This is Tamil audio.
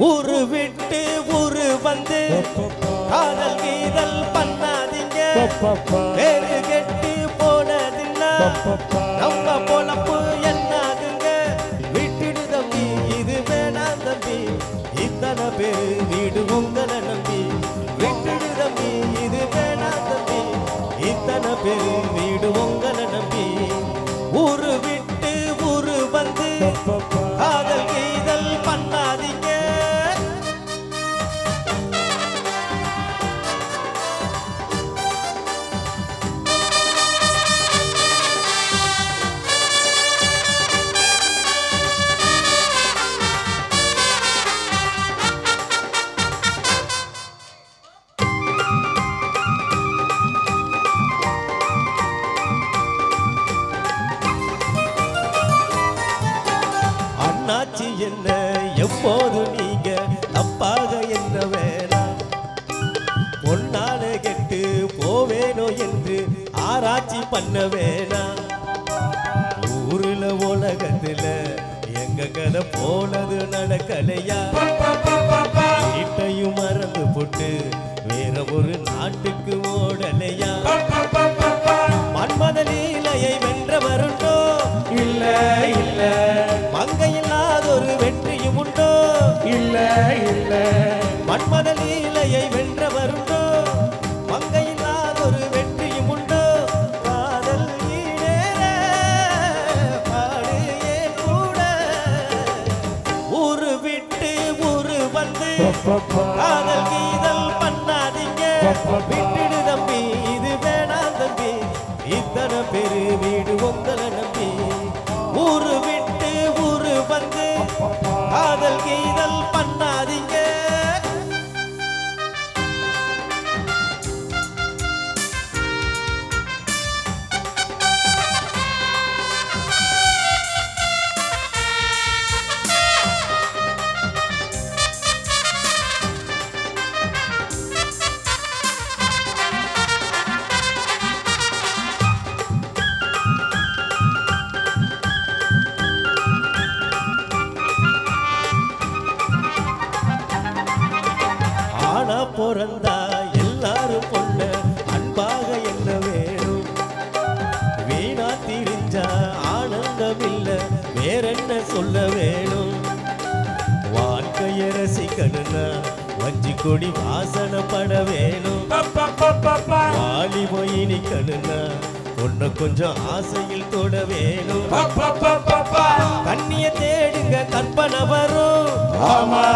ஊரு விட்டு ஊரு வந்து காதல் கீதல் பண்ணாதீங்க. பேரு கெட்டு போனதில்லை நம்ம பொழப்பு என்னாதுங்க. விட்டுடு தம்பி இது வேணாம் தம்பி, இத்தனை பேரு வீடு உங்களை நம்பி. விட்டுடு தம்பி இது வேணாம் தம்பி, இத்தனை பேரு வீடு உங்களை நம்பி. ஊரு விட்டு ஊரு வந்து காதல் கீதல் பண்ணாதீங்க. அண்ணாச்சி என்ன எப்போது நீங்க தப்பாக என்ன வேணாம். பொன்னால கெட்டு போவேனோ என்று ஆராய்ச்சி பண்ண வேணாம். ஊருல உலகத்துல எங்க கதை போனது நடக்கலையா? வீட்டையும் மறந்து போட்டு வேற ஒரு நாட்டுக்கு ஓடலையா? மன்மத லீலையை வென்றவருண்டோ? இல்ல இல்ல. மங்கையில்லாதொரு வெற்றியும் உண்டோ? இல்ல இல்ல. மன்மத லீலையை வென்றவருண்டோ? மங்கையில்லாதொரு வெற்றியும் உண்டோ? காதல் ஈடேற பாடு ஏன் கூட. ஊரு விட்டு ஊரு வந்து காதல் கீதல் பண்ணாதீங்க. விட்டுடு தம்பி இது வேணாம் தம்பி, இத்தனை பேரு வீடு உங்களை நம்பி. ஊரு விட்டு ஊரு வந்து காதல் கீதல் பண்ணாதீங்க. ஆனா பிறந்தா எல்லாரும் பொண்ணு அன்பாக என்ன வேணும். வீணா திரிஞ்சா ஆனந்தம் இல்ல வேறென்ன சொல்ல வேணும். வாழ்க்கைய ரசிக்கணும்னா வஞ்சி கொடி வாசனை பட வேணும். வாலி போய் நிக்கணும்னா பொண்ணு கொஞ்சம் ஆசையில் தொட வேணும். கண்ணிய தேடுங்க கற்பனை வரும். ஆமா